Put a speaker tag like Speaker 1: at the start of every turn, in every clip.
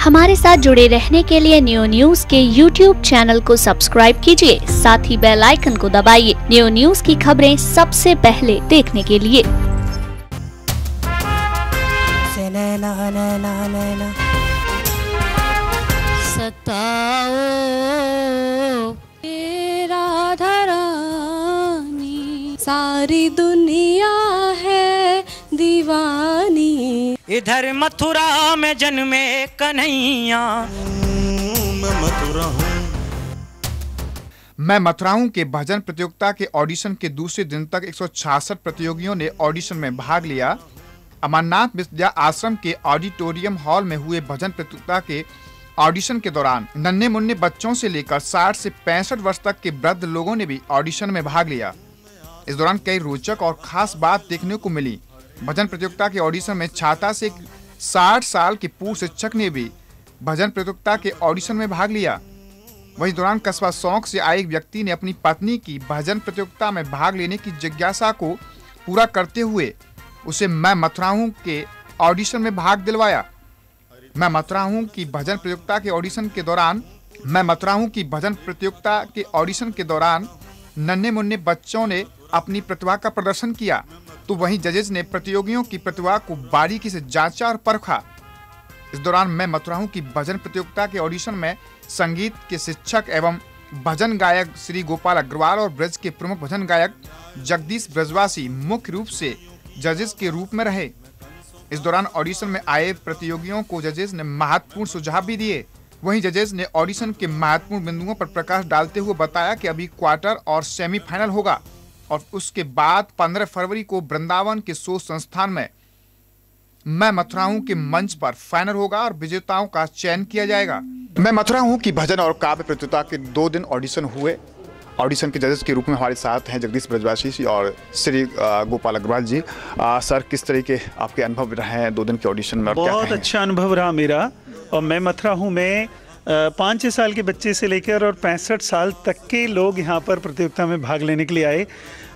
Speaker 1: हमारे साथ जुड़े रहने के लिए न्यू न्यूज के YouTube चैनल को सब्सक्राइब कीजिए, साथ ही बेल आइकन को दबाइए न्यू न्यूज की खबरें सबसे पहले देखने के लिए।
Speaker 2: सताओ राधा रानी, सारी दुनिया है दीवानी।
Speaker 3: इधर मथुरा में जन्मे कन्हैया,
Speaker 4: मैं मथुरा हूं के भजन प्रतियोगिता के ऑडिशन के दूसरे दिन तक 166 प्रतियोगियों ने ऑडिशन में भाग लिया। अमरनाथ विद्या आश्रम के ऑडिटोरियम हॉल में हुए भजन प्रतियोगिता के ऑडिशन के दौरान नन्हे मुन्ने बच्चों से लेकर 60 से 65 वर्ष तक के वृद्ध लोगों ने भी ऑडिशन में भाग लिया। इस दौरान कई रोचक और खास बात देखने को मिली। भजन प्रतियोगिता के ऑडिशन में छाता से 60 साल के पूर्व शिक्षक ने भी भजन प्रतियोगिता के ऑडिशन में भाग लिया। वही दौरान कस्बा सौंक से आए एक व्यक्ति ने अपनी पत्नी की भजन प्रतियोगिता में भाग लेने की जिज्ञासा को पूरा करते हुए उसे मैं मथुरा हूं के ऑडिशन में भाग दिलवाया। मैं मथुरा हूं की भजन प्रतियोगिता के ऑडिशन के दौरान नन्हे मुन्ने बच्चों ने अपनी प्रतिभा का प्रदर्शन किया, तो वहीं जजेस ने प्रतियोगियों की प्रतिभा को बारीकी से जांचा और परखा। इस दौरान मैं मथुरा हूं की भजन प्रतियोगिता के ऑडिशन में संगीत के शिक्षक एवं भजन गायक श्री गोपाल अग्रवाल और ब्रज के प्रमुख भजन गायक जगदीश ब्रजवासी मुख्य रूप से जजेस के रूप में रहे। इस दौरान ऑडिशन में आए प्रतियोगियों को जजेस ने महत्वपूर्ण सुझाव भी दिए। वहीं जजेस ने ऑडिशन के महत्वपूर्ण बिंदुओं पर प्रकाश डालते हुए बताया कि अभी क्वार्टर और सेमीफाइनल होगा और उसके बाद 15 फरवरी को वृंदावन के शोध संस्थान में मैं मथुरा हूं के मंच पर फाइनल होगा और विजेताओं का चयन किया जाएगा। मैं मथुरा हूं की भजन और काव्य प्रतियोगिता के 2 दिन ऑडिशन हुए। ऑडिशन के जजेस के रूप में हमारे साथ हैं जगदीश ब्रजवासी जी और श्री गोपाल अग्रवाल जी। सर, किस तरह के आपके अनुभव रहे हैं 2 दिन के ऑडिशन में?
Speaker 5: बहुत अच्छा अनुभव रहा मेरा। और मैं मथुरा हूँ में 5-6 साल के बच्चे से लेकर और 65 साल तक के लोग यहाँ पर प्रतियोगिता में भाग लेने के लिए आए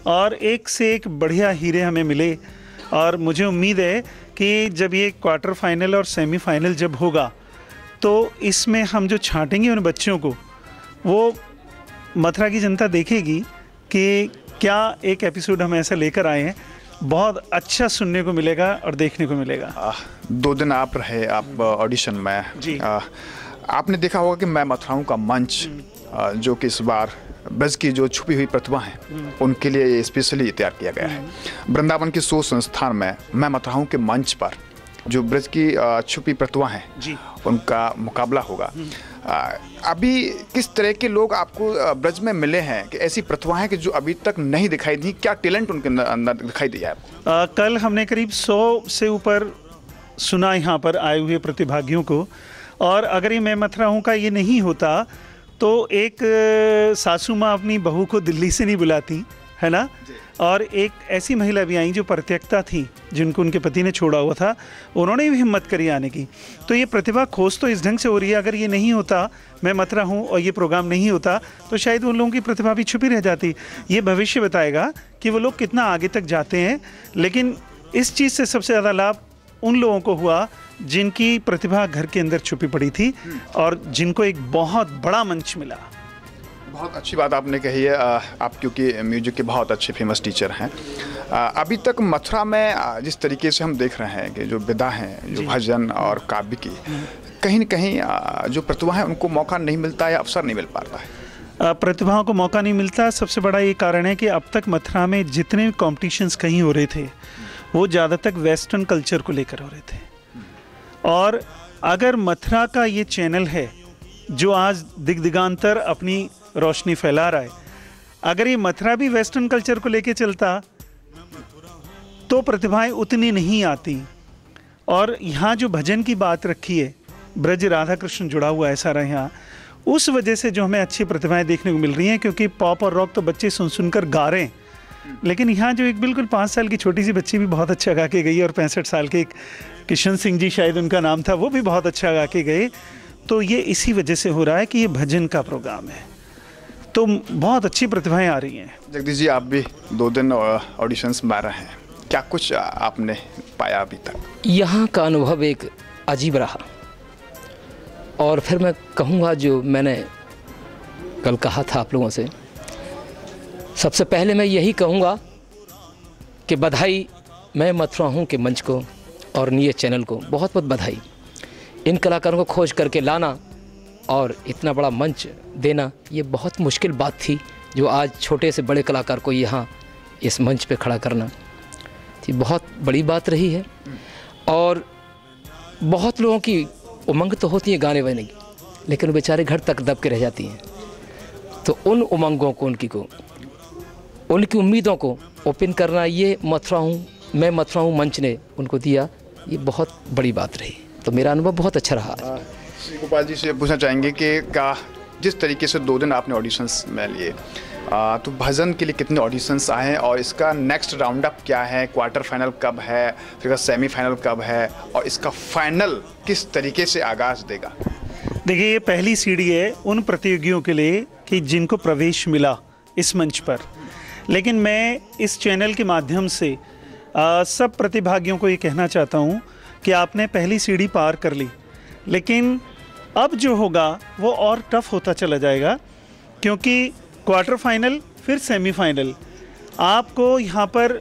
Speaker 5: और एक से एक बढ़िया हीरे हमें मिले। और मुझे उम्मीद है कि जब ये क्वार्टर फाइनल और सेमीफाइनल जब होगा तो इसमें हम जो छांटेंगे उन बच्चों को, वो मथुरा की जनता देखेगी कि क्या एक एपिसोड हम ऐसा लेकर आए हैं। बहुत अच्छा सुनने को मिलेगा और देखने को मिलेगा।
Speaker 4: 2 दिन आप रहे आप ऑडिशन में
Speaker 5: जी।
Speaker 4: आपने देखा होगा कि मैं मथुरा हूं का मंच जो कि इस बार ब्रज की जो छुपी हुई प्रतिभा है उनके लिए स्पेशली तैयार किया गया है। वृंदावन के शोध संस्थान में मैं मथुरा हूं के मंच पर जो ब्रज की छुपी प्रतिभा है उनका मुकाबला होगा। अभी किस तरह के लोग आपको ब्रज में मिले हैं कि ऐसी प्रतिभाएं कि जो अभी तक नहीं दिखाई दी? क्या टैलेंट उनके अंदर दिखाई दिया है?
Speaker 5: कल हमने करीब 100 से ऊपर सुना यहाँ पर आए हुए प्रतिभागियों को। और अगर ये मैं मथुरा हूँ का ये नहीं होता तो एक सासू माँ अपनी बहू को दिल्ली से नहीं बुलाती, है ना। और एक ऐसी महिला भी आई जो परित्यक्ता थी, जिनको उनके पति ने छोड़ा हुआ था, उन्होंने भी हिम्मत करी आने की। तो ये प्रतिभा खोज तो इस ढंग से हो रही है। अगर ये नहीं होता, मैं मथुरा हूँ और ये प्रोग्राम नहीं होता, तो शायद उन लोगों की प्रतिभा भी छुपी रह जाती। ये भविष्य बताएगा कि वो लोग कितना आगे तक जाते हैं। लेकिन इस चीज़ से सबसे ज़्यादा लाभ उन लोगों को हुआ जिनकी प्रतिभा घर के अंदर छुपी पड़ी थी और जिनको एक बहुत बड़ा मंच मिला।
Speaker 4: बहुत अच्छी बात आपने कही है। आप क्योंकि म्यूजिक के बहुत अच्छे फेमस टीचर हैं। अभी तक मथुरा में जिस तरीके से हम देख रहे हैं कि जो विधा हैं, जो भजन और काव्य की, कहीं न कहीं जो प्रतिभा है उनको मौका नहीं मिलता या अवसर नहीं मिल पाता है।
Speaker 5: प्रतिभाओं को मौका नहीं मिलता। सबसे बड़ा ये कारण है कि अब तक मथुरा में जितने कॉम्पिटिशन्स कहीं हो रहे थे वो ज़्यादा तक वेस्टर्न कल्चर को लेकर हो रहे थे। और अगर मथुरा का ये चैनल है जो आज दिग्दिगांतर अपनी रोशनी फैला रहा है, अगर ये मथुरा भी वेस्टर्न कल्चर को लेके चलता तो प्रतिभाएं उतनी नहीं आती। और यहाँ जो भजन की बात रखी है, ब्रज राधा कृष्ण जुड़ा हुआ है सारा यहाँ, उस वजह से जो हमें अच्छी प्रतिभाएं देखने को मिल रही हैं। क्योंकि पॉप और रॉक तो बच्चे सुन सुनकर गा रहे हैं, लेकिन यहाँ जो एक बिल्कुल 5 साल की छोटी सी बच्ची भी बहुत अच्छा गा के गई और 65 साल के एक किशन सिंह जी शायद उनका नाम था, वो भी बहुत अच्छा गा के गए। तो ये इसी वजह से हो रहा है कि ये भजन का प्रोग्राम है, तो बहुत अच्छी प्रतिभाएं आ रही हैं।
Speaker 4: जगदीश जी, आप भी 2 दिन ऑडिशंस में आ रहे हैं, क्या कुछ आपने पाया अभी तक?
Speaker 6: यहाँ का अनुभव एक अजीब रहा। और फिर मैं कहूँगा जो मैंने कल कहा था आप लोगों से, सबसे पहले मैं यही कहूँगा कि बधाई मैं मथुरा हूँ के मंच को और न्यूज़ चैनल को बहुत बहुत बधाई। इन कलाकारों को खोज करके लाना और इतना बड़ा मंच देना, ये बहुत मुश्किल बात थी, जो आज छोटे से बड़े कलाकार को यहाँ इस मंच पे खड़ा करना थी, बहुत बड़ी बात रही है। और बहुत लोगों की उमंग तो होती है गाने बजने की, लेकिन वो बेचारे घर तक दब के रह जाती हैं। तो उन उमंगों को, उनकी उम्मीदों को ओपन करना, ये मैं मथुरा हूँ मंच ने उनको दिया, ये बहुत बड़ी बात रही। तो मेरा अनुभव बहुत अच्छा रहा।
Speaker 4: श्री गोपाल जी से पूछना चाहेंगे कि जिस तरीके से 2 दिन आपने ऑडिशंस में लिए, तो भजन के लिए कितने ऑडिशंस आए हैं और इसका नेक्स्ट राउंड अप क्या है, क्वार्टर फाइनल कब है, फिर सेमीफाइनल कब है और इसका फाइनल किस तरीके से आगाज देगा?
Speaker 5: देखिए, ये पहली सीढ़ी है उन प्रतियोगियों के लिए कि जिनको प्रवेश मिला इस मंच पर। लेकिन मैं इस चैनल के माध्यम से सब प्रतिभागियों को ये कहना चाहता हूँ कि आपने पहली सीढ़ी पार कर ली, लेकिन अब जो होगा वो और टफ होता चला जाएगा, क्योंकि क्वार्टर फाइनल फिर सेमीफाइनल, आपको यहाँ पर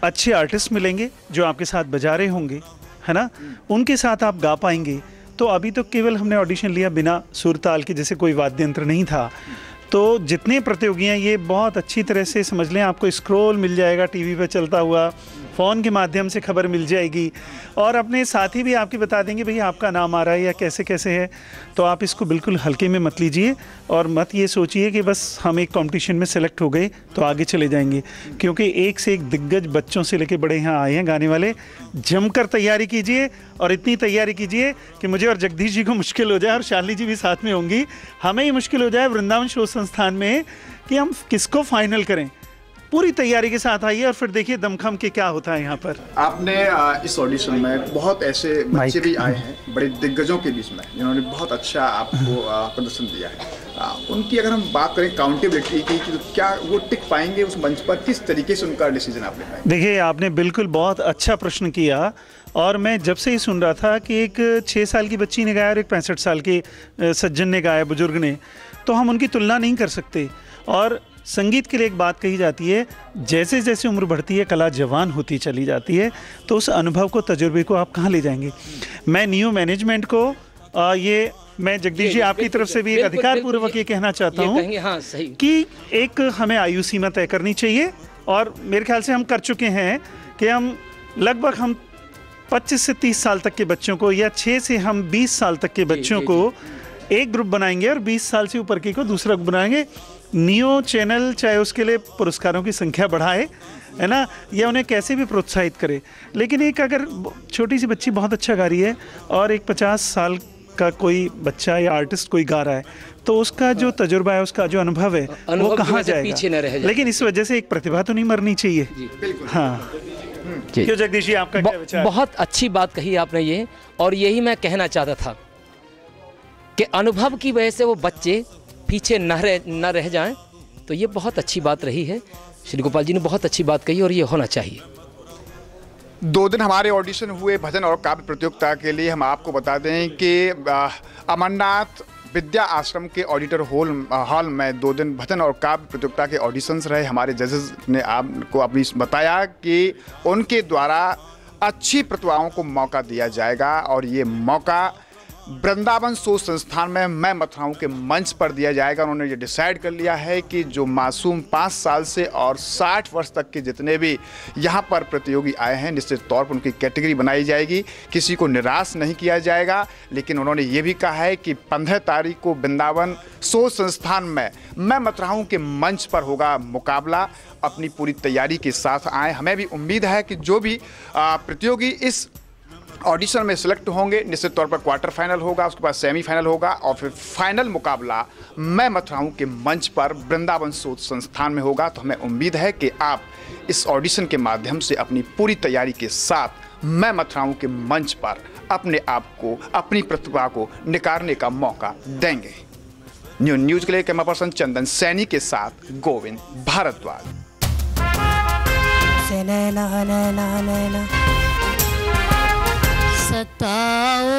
Speaker 5: अच्छे आर्टिस्ट मिलेंगे जो आपके साथ बजा रहे होंगे, है ना, उनके साथ आप गा पाएंगे। तो अभी तो केवल हमने ऑडिशन लिया बिना सुर ताल के, जैसे कोई वाद्य यंत्र नहीं था। तो जितने प्रतियोगी हैं ये बहुत अच्छी तरह से समझ लें, आपको स्क्रॉल मिल जाएगा टीवी पे चलता हुआ, फ़ोन के माध्यम से खबर मिल जाएगी, और अपने साथी भी आपकी बता देंगे भैया आपका नाम आ रहा है या कैसे कैसे है। तो आप इसको बिल्कुल हल्के में मत लीजिए और मत ये सोचिए कि बस हम एक कंपटीशन में सेलेक्ट हो गए तो आगे चले जाएंगे, क्योंकि एक से एक दिग्गज बच्चों से लेकर बड़े यहाँ आए हैं गाने वाले। जमकर तैयारी कीजिए और इतनी तैयारी कीजिए कि मुझे और जगदीश जी को मुश्किल हो जाए, और शालिनी जी भी साथ में होंगी, हमें ही मुश्किल हो जाए वृंदावन शोध संस्थान में कि हम किसको फाइनल करें। पूरी तैयारी के साथ आइए और फिर देखिए दमखम के क्या होता है यहाँ पर।
Speaker 4: आपने इस ऑडिशन में बहुत ऐसे बच्चे भी आए हैं बड़े दिग्गजों के बीच में, जिन्होंने बहुत अच्छा आपको प्रदर्शन दिया है। उनकी अगर हम बात करें काउंटेबिलिटी की, तो क्या वो टिक पाएंगे उस मंच पर? किस तरीके से उनका डिसीजन आप ले पाएंगे?
Speaker 5: देखिए, आपने बिल्कुल बहुत अच्छा प्रश्न किया, और मैं जब से ही सुन रहा था कि एक 6 साल की बच्ची ने गाया और एक 65 साल के सज्जन ने गाया, बुजुर्ग ने, तो हम उनकी तुलना नहीं कर सकते। और संगीत के लिए एक बात कही जाती है, जैसे जैसे उम्र बढ़ती है कला जवान होती चली जाती है, तो उस अनुभव को, तजुर्बे को आप कहाँ ले जाएंगे। मैं न्यू मैनेजमेंट को ये मैं जगदीश जी आपकी तरफ से भी एक अधिकार पूर्वक ये कहना चाहता हूँ कि एक हमें आयु सीमा तय करनी चाहिए, और मेरे ख्याल से हम कर चुके हैं कि हम लगभग 25 से 30 साल तक के बच्चों को, या 6 से हम 20 साल तक के बच्चों को एक ग्रुप बनाएंगे और 20 साल से ऊपर के को दूसरा ग्रुप बनाएंगे। नियो चैनल चाहे उसके लिए पुरस्कारों की संख्या बढ़ाए, है ना, या उन्हें कैसे भी प्रोत्साहित करे, लेकिन एक अगर छोटी सी बच्ची बहुत अच्छा गा रही है और एक 50 साल का कोई बच्चा या आर्टिस्ट कोई गा रहा है, तो उसका जो तजुर्बा है, उसका जो अनुभव है, वो कहाँ जाएगा? पीछे न रह जाए। लेकिन इस वजह से एक प्रतिभा तो नहीं मरनी चाहिए। हाँ, क्यों जगदीश जी, आपका क्या विचार?
Speaker 6: बहुत अच्छी बात कही आपने ये, और यही मैं कहना चाहता था कि अनुभव की वजह से वो बच्चे पीछे न रह जाएं, तो ये बहुत अच्छी बात रही है। श्री गोपाल जी ने बहुत अच्छी बात कही और ये होना चाहिए।
Speaker 4: 2 दिन हमारे ऑडिशन हुए भजन और काव्य प्रतियोगिता के लिए। हम आपको बता दें कि अमरनाथ विद्या आश्रम के ऑडिटर हॉल में 2 दिन भजन और काव्य प्रतियोगिता के ऑडिशंस रहे। हमारे जजेस ने आपको अपनी बताया कि उनके द्वारा अच्छी प्रतिभाओं को मौका दिया जाएगा, और ये मौका वृंदावन शोध संस्थान में मैं मथुरा हूँ के मंच पर दिया जाएगा। उन्होंने ये डिसाइड कर लिया है कि जो मासूम 5 साल से और 60 वर्ष तक के जितने भी यहाँ पर प्रतियोगी आए हैं, निश्चित तौर पर उनकी कैटेगरी बनाई जाएगी, किसी को निराश नहीं किया जाएगा। लेकिन उन्होंने ये भी कहा है कि 15 तारीख को वृंदावन शोध संस्थान में मैं मथुरा हूँ के मंच पर होगा मुकाबला। अपनी पूरी तैयारी के साथ आए। हमें भी उम्मीद है कि जो भी प्रतियोगी इस ऑडिशन में सिलेक्ट होंगे, निश्चित तौर पर क्वार्टर फाइनल होगा, उसके बाद सेमीफाइनल होगा, और फिर फाइनल मुकाबला मैं मथुरा हूँ के मंच पर वृंदावन शोध संस्थान में होगा। तो हमें उम्मीद है कि आप इस ऑडिशन के माध्यम से अपनी पूरी तैयारी के साथ मैं मथुरा हूँ के मंच पर अपने आप को, अपनी प्रतिभा को निखारने का मौका देंगे। न्यूज़ के लिए कैमरा पर्सन चंदन सैनी के साथ गोविंद भारद्वाज।
Speaker 2: सताओ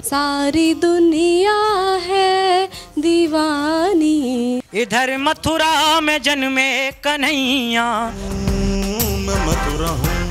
Speaker 2: सारी दुनिया है दीवानी।
Speaker 3: इधर मथुरा में जन्मे कन्हैया,
Speaker 7: मैं मथुरा हूँ